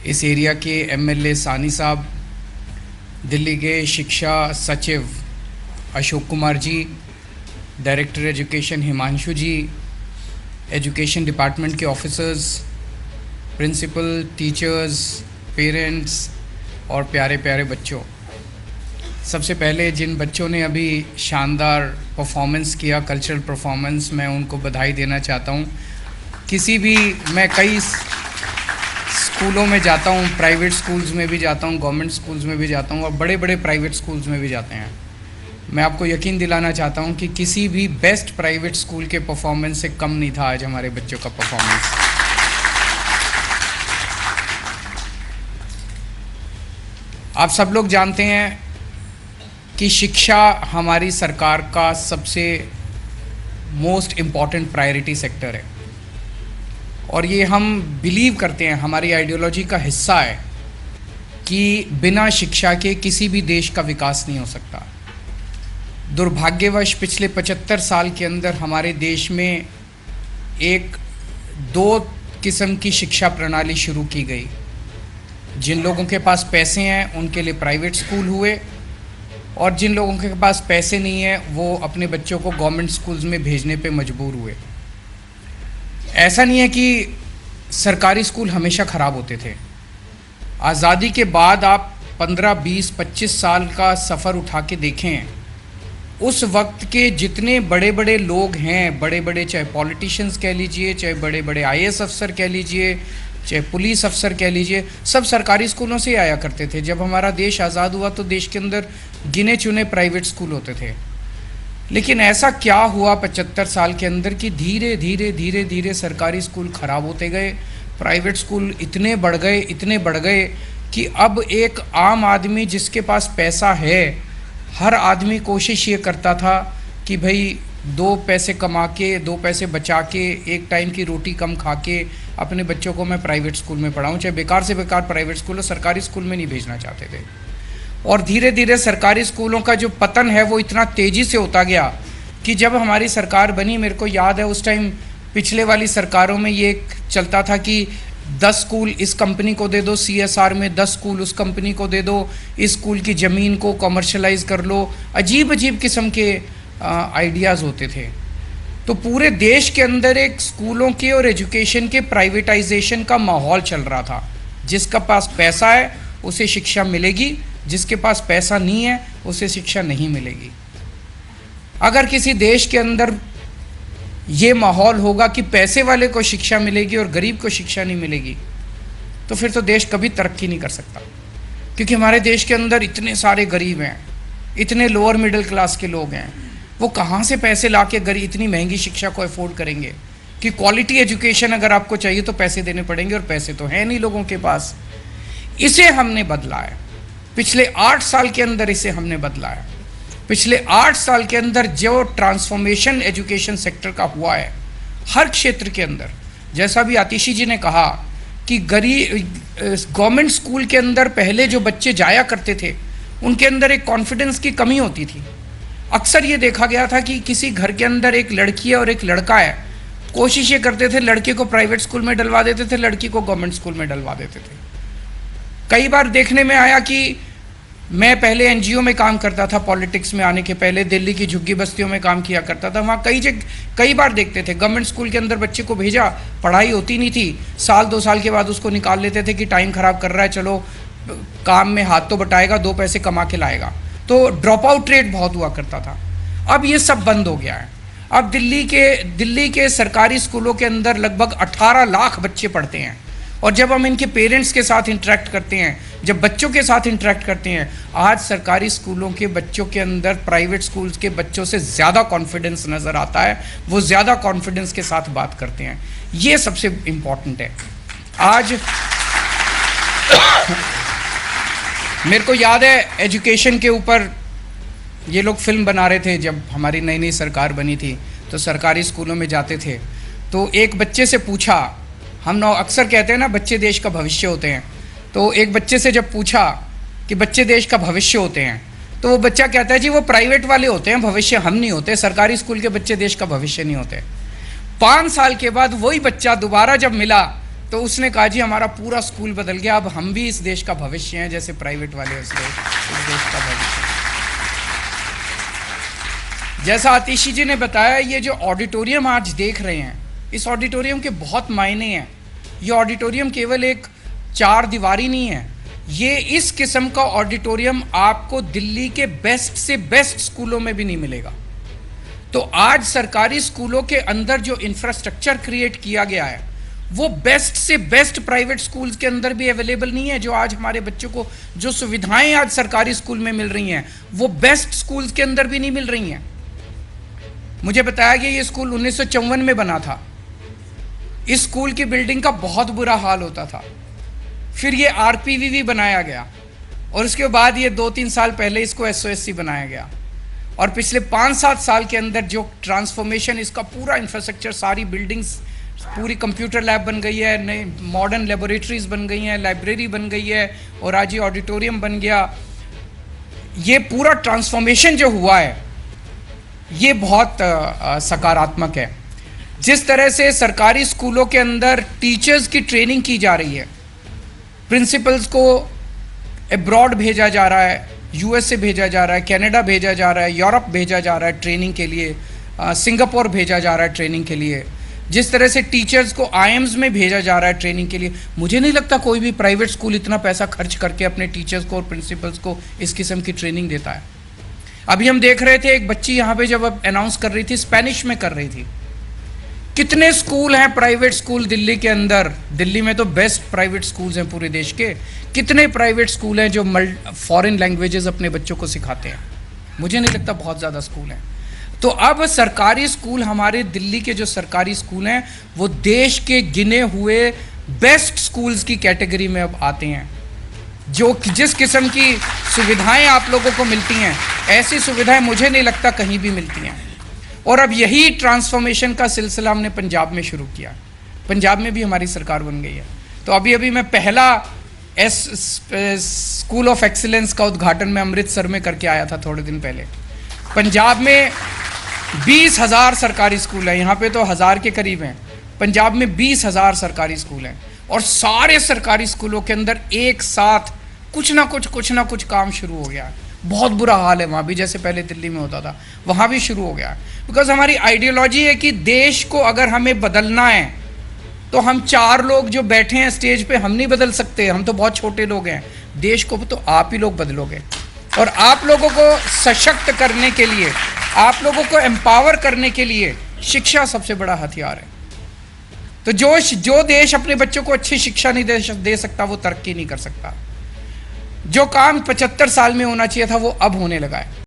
इस एरिया के एमएलए सानी साहब, दिल्ली के शिक्षा सचिव अशोक कुमार जी, डायरेक्टर एजुकेशन हिमांशु जी, एजुकेशन डिपार्टमेंट के ऑफिसर्स, प्रिंसिपल, टीचर्स, पेरेंट्स और प्यारे प्यारे बच्चों, सबसे पहले जिन बच्चों ने अभी शानदार परफॉर्मेंस किया, कल्चरल परफॉर्मेंस, मैं उनको बधाई देना चाहता हूँ। मैं कई स्कूलों में जाता हूँ, प्राइवेट स्कूल्स में भी जाता हूँ, गवर्नमेंट स्कूल्स में भी जाता हूँ और बड़े बड़े प्राइवेट स्कूल्स में भी जाते हैं। मैं आपको यकीन दिलाना चाहता हूँ कि किसी भी बेस्ट प्राइवेट स्कूल के परफॉर्मेंस से कम नहीं था आज हमारे बच्चों का परफॉर्मेंस। आप सब लोग जानते हैं कि शिक्षा हमारी सरकार का सबसे मोस्ट इम्पॉर्टेंट प्रायोरिटी सेक्टर है और ये हम बिलीव करते हैं, हमारी आइडियोलॉजी का हिस्सा है कि बिना शिक्षा के किसी भी देश का विकास नहीं हो सकता। दुर्भाग्यवश पिछले 75 साल के अंदर हमारे देश में दो किस्म की शिक्षा प्रणाली शुरू की गई। जिन लोगों के पास पैसे हैं उनके लिए प्राइवेट स्कूल हुए और जिन लोगों के पास पैसे नहीं है वो अपने बच्चों को गवर्नमेंट स्कूल्स में भेजने पे मजबूर हुए। ऐसा नहीं है कि सरकारी स्कूल हमेशा ख़राब होते थे। आज़ादी के बाद आप 15, 20, 25 साल का सफ़र उठा के देखें, उस वक्त के जितने बड़े बड़े लोग हैं, बड़े बड़े, चाहे पॉलिटिशियंस कह लीजिए, चाहे बड़े बड़े आईएएस अफसर कह लीजिए, चाहे पुलिस अफसर कह लीजिए, सब सरकारी स्कूलों से आया करते थे। जब हमारा देश आज़ाद हुआ तो देश के अंदर गिने चुने प्राइवेट स्कूल होते थे। लेकिन ऐसा क्या हुआ 75 साल के अंदर कि धीरे धीरे धीरे धीरे सरकारी स्कूल ख़राब होते गए, प्राइवेट स्कूल इतने बढ़ गए कि अब एक आम आदमी जिसके पास पैसा है, हर आदमी कोशिश ये करता था कि भाई 2 पैसे कमा के, 2 पैसे बचा के, एक टाइम की रोटी कम खा के अपने बच्चों को मैं प्राइवेट स्कूल में पढ़ाऊँ, चाहे बेकार से बेकार प्राइवेट स्कूल हो, सरकारी स्कूल में नहीं भेजना चाहते थे। और धीरे धीरे सरकारी स्कूलों का जो पतन है वो इतना तेज़ी से होता गया कि जब हमारी सरकार बनी, मेरे को याद है उस टाइम पिछले वाली सरकारों में ये चलता था कि 10 स्कूल इस कंपनी को दे दो, CSR में 10 स्कूल उस कंपनी को दे दो, इस स्कूल की ज़मीन को कमर्शलाइज कर लो। अजीब अजीब किस्म के आइडियाज़ होते थे। तो पूरे देश के अंदर एक स्कूलों के और एजुकेशन के प्राइवेटाइजेशन का माहौल चल रहा था। जिसका पास पैसा है उसे शिक्षा मिलेगी, जिसके पास पैसा नहीं है उसे शिक्षा नहीं मिलेगी। अगर किसी देश के अंदर ये माहौल होगा कि पैसे वाले को शिक्षा मिलेगी और गरीब को शिक्षा नहीं मिलेगी, तो फिर तो देश कभी तरक्की नहीं कर सकता। क्योंकि हमारे देश के अंदर इतने सारे गरीब हैं, इतने लोअर मिडिल क्लास के लोग हैं, वो कहाँ से पैसे ला के इतनी महंगी शिक्षा को अफोर्ड करेंगे? कि क्वालिटी एजुकेशन अगर आपको चाहिए तो पैसे देने पड़ेंगे और पैसे तो हैं नहीं लोगों के पास। इसे हमने बदला है पिछले 8 साल के अंदर, इसे हमने बदला है। पिछले 8 साल के अंदर जो ट्रांसफॉर्मेशन एजुकेशन सेक्टर का हुआ है हर क्षेत्र के अंदर, जैसा भी आतिशी जी ने कहा कि गवर्नमेंट स्कूल के अंदर पहले जो बच्चे जाया करते थे उनके अंदर एक कॉन्फिडेंस की कमी होती थी। अक्सर ये देखा गया था कि किसी घर के अंदर एक लड़की है और एक लड़का है, कोशिश ये करते थे लड़के को प्राइवेट स्कूल में डलवा देते थे, लड़की को गवर्नमेंट स्कूल में डलवा देते थे। कई बार देखने में आया कि मैं पहले एनजीओ में काम करता था, पॉलिटिक्स में आने के पहले दिल्ली की झुग्गी बस्तियों में काम किया करता था। वहाँ कई बार देखते थे गवर्नमेंट स्कूल के अंदर बच्चे को भेजा, पढ़ाई होती नहीं थी, 1-2 साल के बाद उसको निकाल लेते थे कि टाइम ख़राब कर रहा है, चलो काम में हाथ तो बटाएगा, 2 पैसे कमा के लाएगा। तो ड्रॉप आउट रेट बहुत हुआ करता था। अब ये सब बंद हो गया है। अब दिल्ली के सरकारी स्कूलों के अंदर लगभग 18 लाख बच्चे पढ़ते हैं और जब हम इनके पेरेंट्स के साथ इंटरेक्ट करते हैं, जब बच्चों के साथ इंटरेक्ट करते हैं, आज सरकारी स्कूलों के बच्चों के अंदर प्राइवेट स्कूल्स के बच्चों से ज़्यादा कॉन्फिडेंस नज़र आता है। वो ज़्यादा कॉन्फिडेंस के साथ बात करते हैं। ये सबसे इम्पॉर्टेंट है। आज मेरे को याद है एजुकेशन के ऊपर ये लोग फिल्म बना रहे थे। जब हमारी नई नई सरकार बनी थी तो सरकारी स्कूलों में जाते थे तो एक बच्चे से पूछा, हम अक्सर कहते हैं ना बच्चे देश का भविष्य होते हैं, तो एक बच्चे से जब पूछा कि बच्चे देश का भविष्य होते हैं तो वो बच्चा कहता है जी वो प्राइवेट वाले होते हैं भविष्य, हम नहीं होते, सरकारी स्कूल के बच्चे देश का भविष्य नहीं होते। 5 साल के बाद वही बच्चा दोबारा जब मिला तो उसने कहा जी हमारा पूरा स्कूल बदल गया, अब हम भी इस देश का भविष्य हैं, जैसे प्राइवेट वाले इस देश का भविष्य। जैसा आतिशी जी ने बताया, ये जो ऑडिटोरियम आज देख रहे हैं, इस ऑडिटोरियम के बहुत मायने हैं। ये ऑडिटोरियम केवल एक चार दीवारी नहीं है, ये इस किस्म का ऑडिटोरियम आपको दिल्ली के बेस्ट से बेस्ट स्कूलों में भी नहीं मिलेगा। तो आज सरकारी स्कूलों के अंदर जो इंफ्रास्ट्रक्चर क्रिएट किया गया है, वो बेस्ट से बेस्ट प्राइवेट स्कूल्स के अंदर भी अवेलेबल नहीं है। जो आज हमारे बच्चों को जो सुविधाएं आज सरकारी स्कूल में मिल रही हैं, वो बेस्ट स्कूल्स के अंदर भी नहीं मिल रही हैं। मुझे बताया गया ये स्कूल 1954 में बना था। इस स्कूल की बिल्डिंग का बहुत बुरा हाल होता था। फिर ये आरपीवीवी बनाया गया और उसके बाद ये 2-3 साल पहले इसको एसओएससी बनाया गया। और पिछले 5-7 साल के अंदर जो ट्रांसफॉर्मेशन, इसका पूरा इंफ्रास्ट्रक्चर, सारी बिल्डिंग्स, पूरी कंप्यूटर लैब बन गई है, नई मॉडर्न लेबोरेटरीज बन गई हैं, लाइब्रेरी बन गई है और आज ये ऑडिटोरियम बन गया। ये पूरा ट्रांसफॉर्मेशन जो हुआ है, ये बहुत सकारात्मक है। जिस तरह से सरकारी स्कूलों के अंदर टीचर्स की ट्रेनिंग की जा रही है, प्रिंसिपल्स को अब्रॉड भेजा जा रहा है, यूएसए भेजा जा रहा है, कनाडा भेजा जा रहा है, यूरोप भेजा जा रहा है ट्रेनिंग के लिए, सिंगापुर भेजा जा रहा है ट्रेनिंग के लिए। जिस तरह से टीचर्स को आईएम्स में भेजा जा रहा है ट्रेनिंग के लिए, मुझे नहीं लगता कोई भी प्राइवेट स्कूल इतना पैसा खर्च करके अपने टीचर्स को और प्रिंसिपल्स को इस किस्म की ट्रेनिंग देता है। अभी हम देख रहे थे, एक बच्ची यहाँ पे जब अनाउंस कर रही थी, स्पेनिश में कर रही थी। कितने स्कूल हैं प्राइवेट स्कूल दिल्ली के अंदर? दिल्ली में तो बेस्ट प्राइवेट स्कूल्स हैं पूरे देश के। कितने प्राइवेट स्कूल हैं जो फॉरेन लैंग्वेजेस अपने बच्चों को सिखाते हैं? मुझे नहीं लगता बहुत ज़्यादा स्कूल हैं। तो अब सरकारी स्कूल, हमारे दिल्ली के जो सरकारी स्कूल हैं, वो देश के गिने हुए बेस्ट स्कूल्स की कैटेगरी में अब आते हैं। जो जिस किस्म की सुविधाएं आप लोगों को मिलती हैं, ऐसी सुविधाएं मुझे नहीं लगता कहीं भी मिलती हैं। और अब यही ट्रांसफॉर्मेशन का सिलसिला हमने पंजाब में शुरू किया। पंजाब में भी हमारी सरकार बन गई है। तो अभी मैं पहला स्कूल ऑफ एक्सीलेंस का उद्घाटन मैं अमृतसर में करके आया था थोड़े दिन पहले। पंजाब में 20,000 सरकारी स्कूल हैं, यहाँ पे तो 1000 के करीब हैं। पंजाब में 20,000 सरकारी स्कूल हैं और सारे सरकारी स्कूलों के अंदर एक साथ कुछ ना कुछ काम शुरू हो गया है। बहुत बुरा हाल है वहाँ भी, जैसे पहले दिल्ली में होता था वहाँ भी शुरू हो गया है। बिकॉज हमारी आइडियोलॉजी है कि देश को अगर हमें बदलना है तो हम 4 लोग जो बैठे हैं स्टेज पे, हम नहीं बदल सकते, हम तो बहुत छोटे लोग हैं। देश को तो आप ही लोग बदलोगे। और आप लोगों को सशक्त करने के लिए, आप लोगों को एम्पावर करने के लिए शिक्षा सबसे बड़ा हथियार है। तो जो देश अपने बच्चों को अच्छी शिक्षा नहीं दे सकता, वो तरक्की नहीं कर सकता। जो काम 75 साल में होना चाहिए था, वो अब होने लगा है।